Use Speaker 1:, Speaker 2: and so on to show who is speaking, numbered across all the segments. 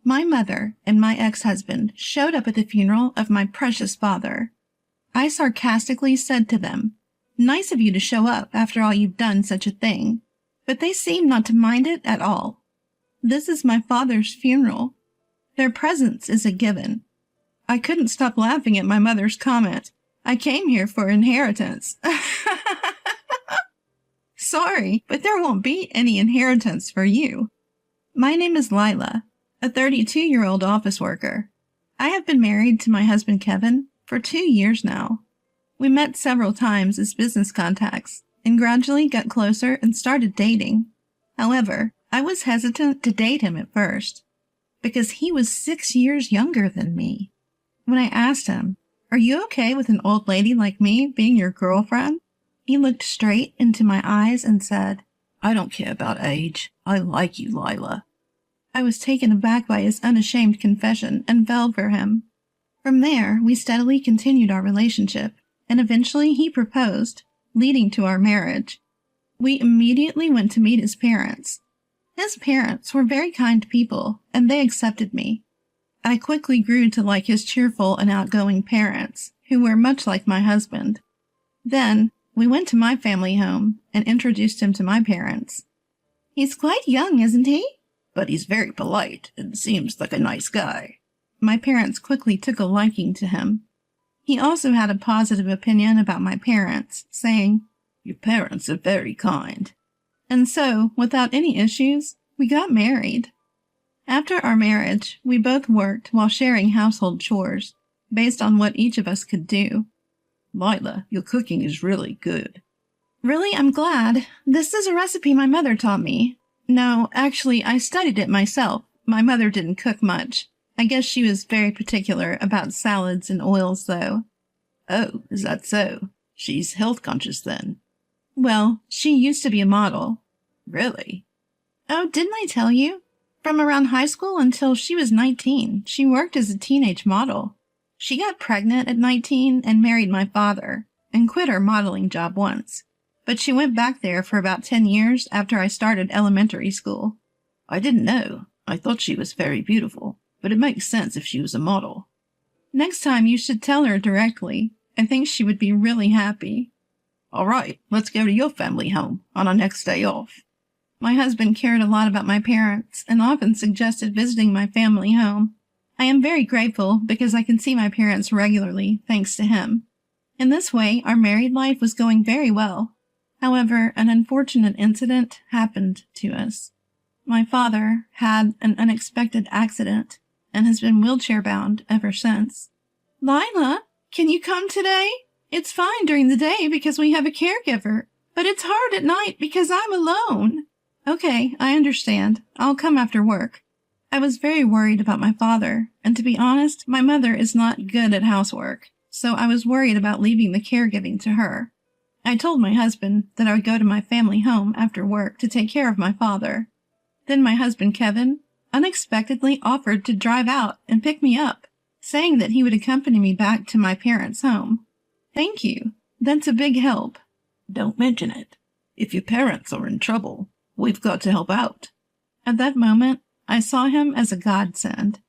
Speaker 1: My mother and my ex-husband showed up at the funeral of my precious father. I sarcastically said to them, "Nice of you to show up after all you've done such a thing," but they seemed not to mind it at all. This is my father's funeral. Their presence is a given. I couldn't stop laughing at my mother's comment. I came here for inheritance. Sorry, but there won't be any inheritance for you. My name is Lila, a 32-year-old office worker. I have been married to my husband Kevin for 2 years now. We met several times as business contacts and gradually got closer and started dating. However, I was hesitant to date him at first because he was 6 years younger than me. When I asked him, "Are you okay with an old lady like me being your girlfriend?" he looked straight into my eyes and said, "I don't care about age. I like you, Lila." I was taken aback by his unashamed confession and fell for him. From there, we steadily continued our relationship, and eventually he proposed, leading to our marriage. We immediately went to meet his parents. His parents were very kind people, and they accepted me. I quickly grew to like his cheerful and outgoing parents, who were much like my husband. Then, we went to my family home and introduced him to my parents. "He's quite young, isn't he?" "But he's very polite and seems like a nice guy." My parents quickly took a liking to him. He also had a positive opinion about my parents, saying, "Your parents are very kind." And so, without any issues, we got married. After our marriage, we both worked while sharing household chores, based on what each of us could do.
Speaker 2: "Lila, your cooking is really good."
Speaker 1: "Really, I'm glad. This is a recipe my mother taught me. No, actually, I studied it myself. My mother didn't cook much. I guess she was very particular about salads and oils, though."
Speaker 2: "Oh, is that so? She's health conscious then."
Speaker 1: "Well, she used to be a model."
Speaker 2: "Really?"
Speaker 1: "Oh, didn't I tell you? From around high school until she was 19, she worked as a teenage model. She got pregnant at 19 and married my father, and quit her modeling job once. But she went back there for about 10 years after I started elementary school."
Speaker 2: "I didn't know. I thought she was very beautiful, but it makes sense if she was a model."
Speaker 1: "Next time you should tell her directly. I think she would be really happy."
Speaker 2: "All right, let's go to your family home on our next day off."
Speaker 1: My husband cared a lot about my parents and often suggested visiting my family home. I am very grateful because I can see my parents regularly, thanks to him. In this way, our married life was going very well. However, an unfortunate incident happened to us. My father had an unexpected accident and has been wheelchair-bound ever since. "Lila, can you come today? It's fine during the day because we have a caregiver, but it's hard at night because I'm alone." "Okay, I understand. I'll come after work." I was very worried about my father, and to be honest, my mother is not good at housework, so I was worried about leaving the caregiving to her. I told my husband that I would go to my family home after work to take care of my father. Then my husband Kevin unexpectedly offered to drive out and pick me up, saying that he would accompany me back to my parents' home. Thank you. That's a big help.
Speaker 2: "Don't mention it. If your parents are in trouble, we've got to help out."
Speaker 1: At that moment, I saw him as a godsend.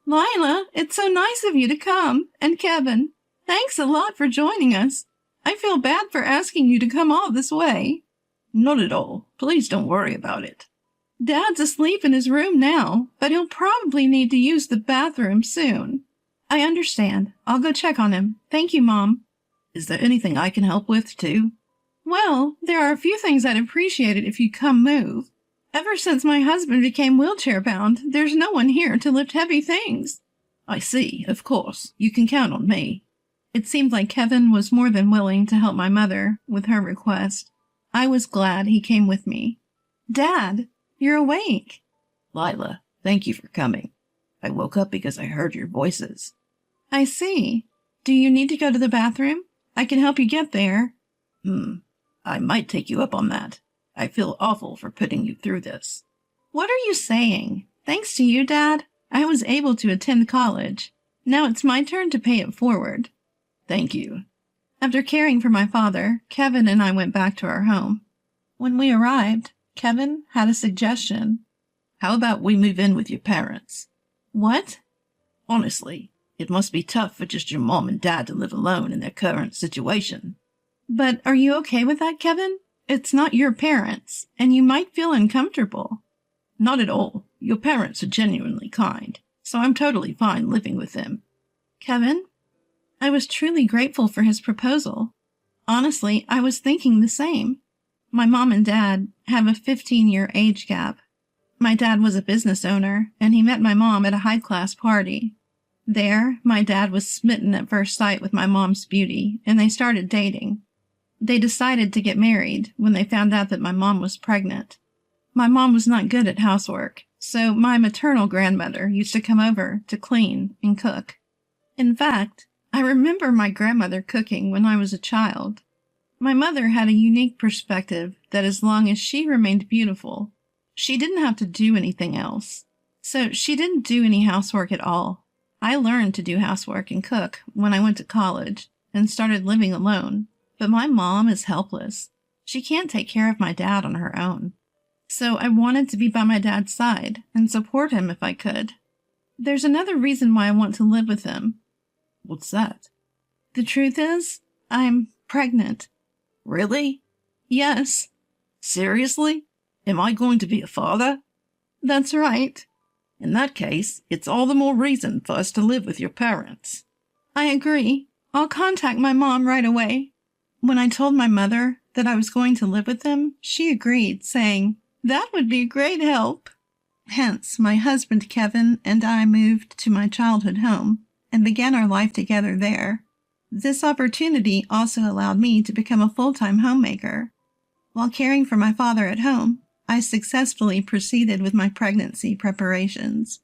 Speaker 1: "Lila, it's so nice of you to come, and Kevin, thanks a lot for joining us. I feel bad for asking you to come all this way."
Speaker 2: "Not at all. Please don't worry about it."
Speaker 1: "Dad's asleep in his room now, but he'll probably need to use the bathroom soon." "I understand. I'll go check on him. Thank you, Mom."
Speaker 2: "Is there anything I can help with, too?"
Speaker 1: "Well, there are a few things I'd appreciate it if you'd come move. Ever since my husband became wheelchair-bound, there's no one here to lift heavy things."
Speaker 2: "I see. Of course. You can count on me."
Speaker 1: It seemed like Kevin was more than willing to help my mother with her request. I was glad he came with me. "Dad, you're awake."
Speaker 2: "Lila, thank you for coming. I woke up because I heard your voices."
Speaker 1: "I see. Do you need to go to the bathroom? I can help you get there."
Speaker 2: I might take you up on that. I feel awful for putting you through this."
Speaker 1: "What are you saying? Thanks to you, Dad, I was able to attend college. Now it's my turn to pay it forward."
Speaker 2: "Thank you."
Speaker 1: After caring for my father, Kevin and I went back to our home. When we arrived, Kevin had a suggestion.
Speaker 2: "How about we move in with your parents?
Speaker 1: What?
Speaker 2: Honestly, it must be tough for just your mom and dad to live alone in their current situation.
Speaker 1: But are you okay with that, Kevin? It's not your parents, and you might feel uncomfortable.
Speaker 2: Not at all. Your parents are genuinely kind, so I'm totally fine living with them.
Speaker 1: Kevin, I was truly grateful for his proposal. Honestly, I was thinking the same. My mom and dad have a 15-year age gap. My dad was a business owner, and he met my mom at a high-class party. There, my dad was smitten at first sight with my mom's beauty, and they started dating. They decided to get married when they found out that my mom was pregnant. My mom was not good at housework, so my maternal grandmother used to come over to clean and cook. In fact, I remember my grandmother cooking when I was a child. My mother had a unique perspective that as long as she remained beautiful, she didn't have to do anything else. So she didn't do any housework at all. I learned to do housework and cook when I went to college and started living alone. But my mom is helpless. She can't take care of my dad on her own. So I wanted to be by my dad's side and support him if I could. There's another reason why I want to live with him.
Speaker 2: What's that?
Speaker 1: The truth is, I'm pregnant.
Speaker 2: Really?
Speaker 1: Yes.
Speaker 2: Seriously? Am I going to be a father?
Speaker 1: That's right.
Speaker 2: In that case, it's all the more reason for us to live with your parents.
Speaker 1: I agree. I'll contact my mom right away. When I told my mother that I was going to live with them, she agreed, saying, "That would be a great help." Hence, my husband Kevin and I moved to my childhood home and began our life together there. This opportunity also allowed me to become a full-time homemaker. While caring for my father at home, I successfully proceeded with my pregnancy preparations.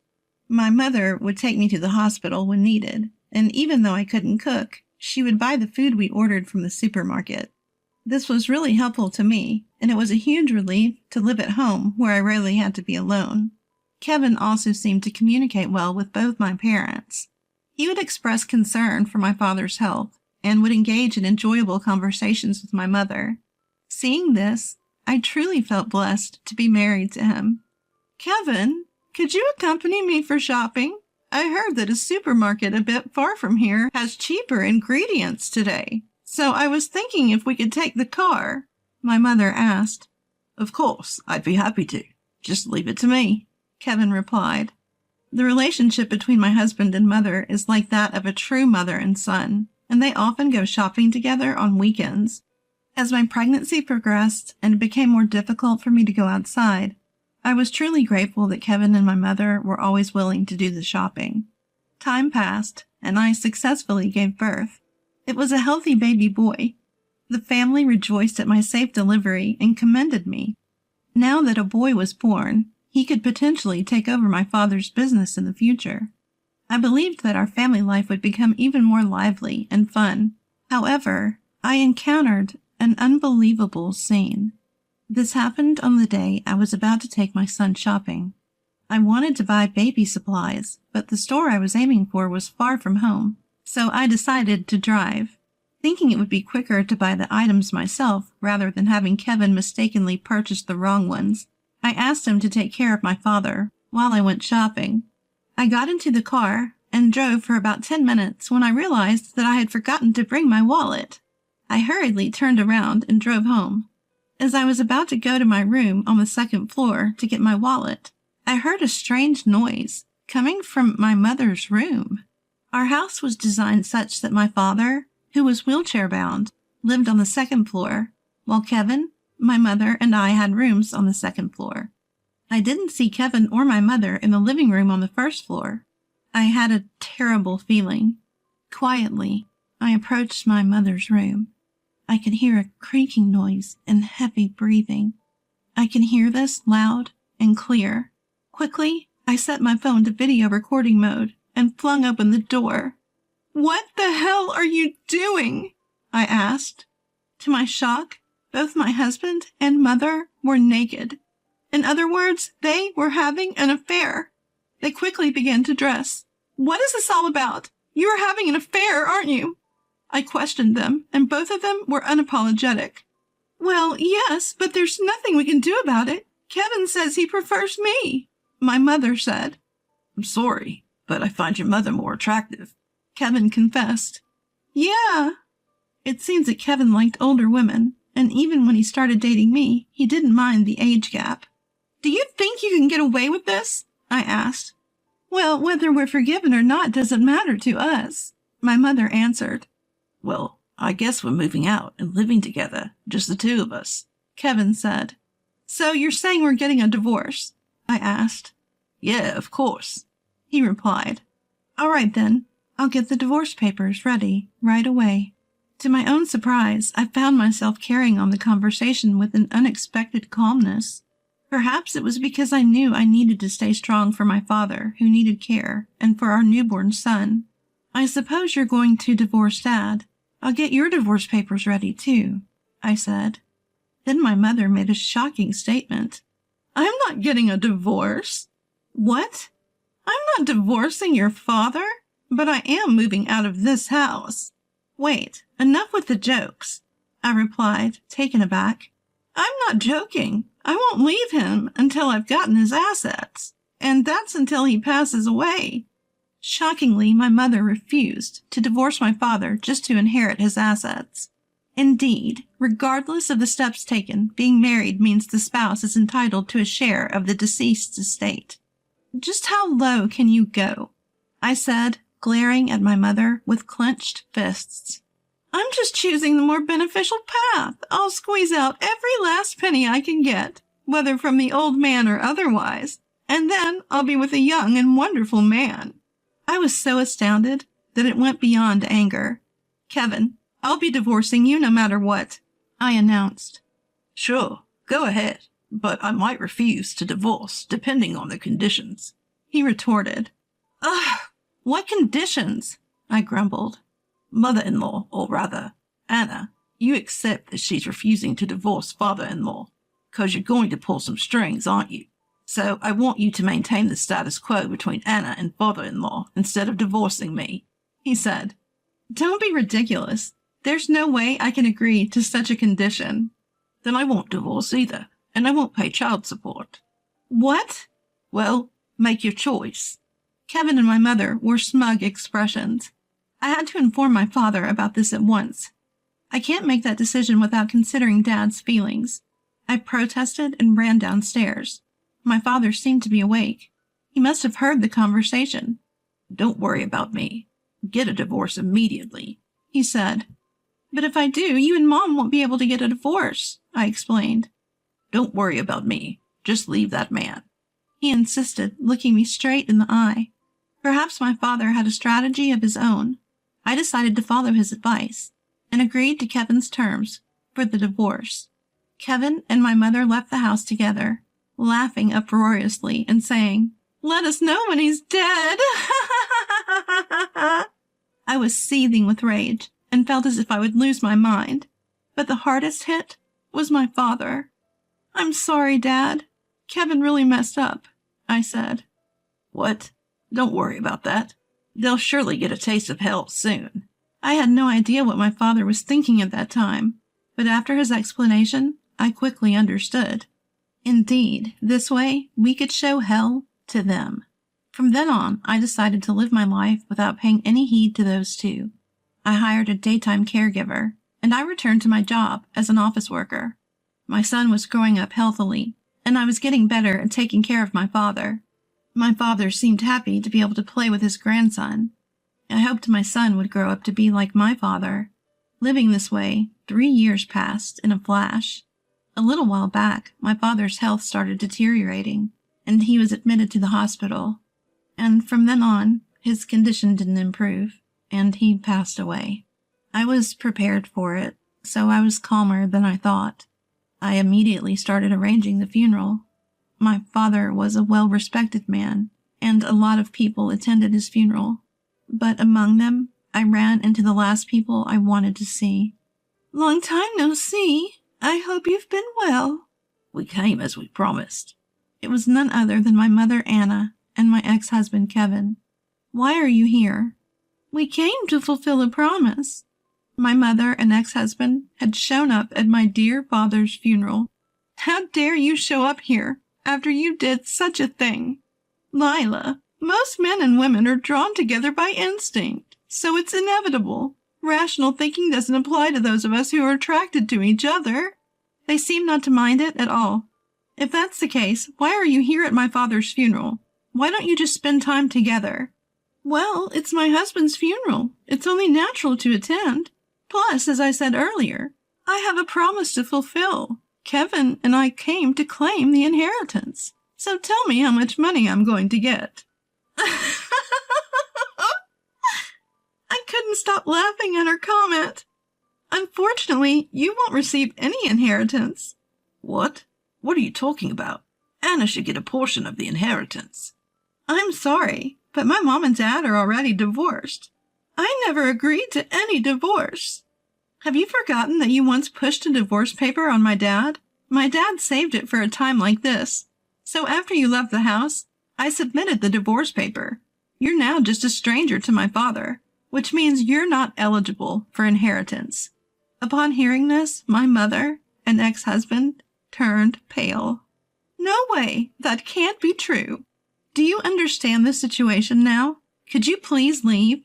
Speaker 1: My mother would take me to the hospital when needed, and even though I couldn't cook, she would buy the food we ordered from the supermarket. This was really helpful to me, and it was a huge relief to live at home where I rarely had to be alone. Kevin also seemed to communicate well with both my parents. He would express concern for my father's health and would engage in enjoyable conversations with my mother. Seeing this, I truly felt blessed to be married to him. Kevin, could you accompany me for shopping? I heard that a supermarket a bit far from here has cheaper ingredients today, so I was thinking if we could take the car, my mother asked.
Speaker 2: Of course, I'd be happy to. Just leave it to me,
Speaker 1: Kevin replied. The relationship between my husband and mother is like that of a true mother and son, and they often go shopping together on weekends. As my pregnancy progressed and it became more difficult for me to go outside, I was truly grateful that Kevin and my mother were always willing to do the shopping. Time passed, and I successfully gave birth. It was a healthy baby boy. The family rejoiced at my safe delivery and commended me. Now that a boy was born, he could potentially take over my father's business in the future. I believed that our family life would become even more lively and fun. However, I encountered an unbelievable scene. This happened on the day I was about to take my son shopping. I wanted to buy baby supplies, but the store I was aiming for was far from home, so I decided to drive. Thinking it would be quicker to buy the items myself rather than having Kevin mistakenly purchase the wrong ones, I asked him to take care of my father while I went shopping. I got into the car and drove for about 10 minutes when I realized that I had forgotten to bring my wallet. I hurriedly turned around and drove home. As I was about to go to my room on the second floor to get my wallet, I heard a strange noise coming from my mother's room. Our house was designed such that my father, who was wheelchair-bound, lived on the second floor, while Kevin, my mother, and I had rooms on the second floor. I didn't see Kevin or my mother in the living room on the first floor. I had a terrible feeling. Quietly, I approached my mother's room. I could hear a creaking noise and heavy breathing. I can hear this loud and clear. Quickly, I set my phone to video recording mode and flung open the door. "What the hell are you doing?" I asked. To my shock, both my husband and mother were naked. In other words, they were having an affair. They quickly began to dress. "What is this all about? You are having an affair, aren't you?" I questioned them, and both of them were unapologetic. "Well, yes, but there's nothing we can do about it. Kevin says he prefers me," my mother said.
Speaker 2: I'm sorry, but I find your mother more attractive,
Speaker 1: Kevin confessed. Yeah. It seems that Kevin liked older women, and even when he started dating me, he didn't mind the age gap. Do you think you can get away with this? I asked. Well, whether we're forgiven or not doesn't matter to us, my mother answered.
Speaker 2: Well, I guess we're moving out and living together, just the two of us,
Speaker 1: Kevin said. So you're saying we're getting a divorce? I asked.
Speaker 2: Yeah, of course,
Speaker 1: he replied. All right then, I'll get the divorce papers ready right away. To my own surprise, I found myself carrying on the conversation with an unexpected calmness. Perhaps it was because I knew I needed to stay strong for my father, who needed care, and for our newborn son. I suppose you're going to divorce Dad. I'll get your divorce papers ready, too, I said. Then my mother made a shocking statement. I'm not getting a divorce. What? I'm not divorcing your father, but I am moving out of this house. Wait, enough with the jokes, I replied, taken aback. I'm not joking. I won't leave him until I've gotten his assets, and that's until he passes away. Shockingly, my mother refused to divorce my father just to inherit his assets. Indeed, regardless of the steps taken, being married means the spouse is entitled to a share of the deceased's estate. Just how low can you go? I said, glaring at my mother with clenched fists. I'm just choosing the more beneficial path. I'll squeeze out every last penny I can get, whether from the old man or otherwise, and then I'll be with a young and wonderful man. I was so astounded that it went beyond anger. Kevin, I'll be divorcing you no matter what, I announced.
Speaker 2: Sure, go ahead, but I might refuse to divorce depending on the conditions,
Speaker 1: he retorted. Ugh, what conditions? I grumbled.
Speaker 2: Mother-in-law, or rather, Anna, you accept that she's refusing to divorce father-in-law, 'cause you're going to pull some strings, aren't you? So I want you to maintain the status quo between Anna and father-in-law instead of divorcing me, he said.
Speaker 1: Don't be ridiculous. There's no way I can agree to such a condition.
Speaker 2: Then I won't divorce either, and I won't pay child support.
Speaker 1: What?
Speaker 2: Well, make your choice.
Speaker 1: Kevin and my mother wore smug expressions. I had to inform my father about this at once. I can't make that decision without considering Dad's feelings. I protested and ran downstairs. My father seemed to be awake. He must have heard the conversation.
Speaker 2: Don't worry about me. Get a divorce immediately, he said.
Speaker 1: But if I do, you and Mom won't be able to get a divorce, I explained.
Speaker 2: Don't worry about me. Just leave that man,
Speaker 1: he insisted, looking me straight in the eye. Perhaps my father had a strategy of his own. I decided to follow his advice and agreed to Kevin's terms for the divorce. Kevin and my mother left the house together, laughing uproariously and saying, "Let us know when he's dead." I was seething with rage and felt as if I would lose my mind. But the hardest hit was my father. "I'm sorry, Dad. Kevin really messed up," I said.
Speaker 2: What? Don't worry about that. They'll surely get a taste of hell soon.
Speaker 1: I had no idea what my father was thinking at that time, but after his explanation, I quickly understood. Indeed, this way we could show hell to them. From then on, I decided to live my life without paying any heed to those two. I hired a daytime caregiver, and I returned to my job as an office worker. My son was growing up healthily, and I was getting better at taking care of my father. My father seemed happy to be able to play with his grandson. I hoped my son would grow up to be like my father. Living this way, 3 years passed in a flash. A little while back, my father's health started deteriorating, and he was admitted to the hospital. And from then on, his condition didn't improve, and he passed away. I was prepared for it, so I was calmer than I thought. I immediately started arranging the funeral. My father was a well-respected man, and a lot of people attended his funeral. But among them, I ran into the last people I wanted to see. "Long time no see. I hope you've been well."
Speaker 2: We came as we promised.
Speaker 1: It was none other than my mother Anna and my ex-husband Kevin. "Why are you here?" "We came to fulfill a promise." My mother and ex-husband had shown up at my dear father's funeral. "How dare you show up here after you did such a thing?" "Lila, Most men and women are drawn together by instinct, so it's inevitable. Rational thinking doesn't apply to those of us who are attracted to each other. They seem not to mind it at all. If that's the case, why are you here at my father's funeral? Why don't you just spend time together? Well, it's my husband's funeral. It's only natural to attend. Plus, as I said earlier, I have a promise to fulfill. Kevin and I came to claim the inheritance. So tell me how much money I'm going to get. I couldn't stop laughing at her comment. Unfortunately, you won't receive any inheritance.
Speaker 2: What? What are you talking about? Anna should get a portion of the inheritance.
Speaker 1: I'm sorry, but my mom and dad are already divorced. I never agreed to any divorce. Have you forgotten that you once pushed a divorce paper on my dad? My dad saved it for a time like this. So after you left the house, I submitted the divorce paper. You're now just a stranger to my father, which means you're not eligible for inheritance. Upon hearing this, my mother and ex-husband turned pale. No way, that can't be true. Do you understand the situation now? Could you please leave?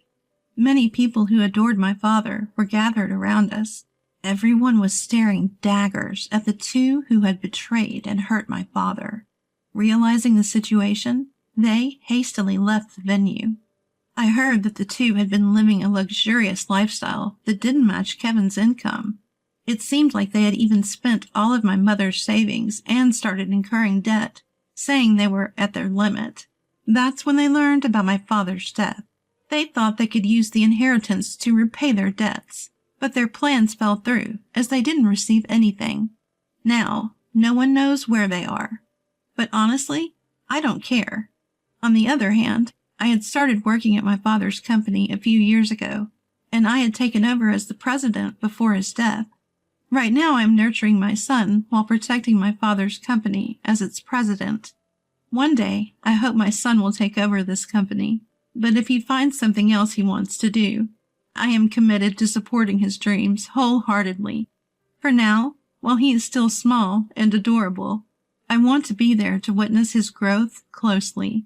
Speaker 1: Many people who adored my father were gathered around us. Everyone was staring daggers at the two who had betrayed and hurt my father. Realizing the situation, they hastily left the venue. I heard that the two had been living a luxurious lifestyle that didn't match Kevin's income. It seemed like they had even spent all of my mother's savings and started incurring debt, saying they were at their limit. That's when they learned about my father's death. They thought they could use the inheritance to repay their debts, but their plans fell through as they didn't receive anything. Now, no one knows where they are. But honestly, I don't care. On the other hand, I had started working at my father's company a few years ago, and I had taken over as the president before his death. Right now I'm nurturing my son while protecting my father's company as its president. One day, I hope my son will take over this company, but if he finds something else he wants to do, I am committed to supporting his dreams wholeheartedly. For now, while he is still small and adorable, I want to be there to witness his growth closely.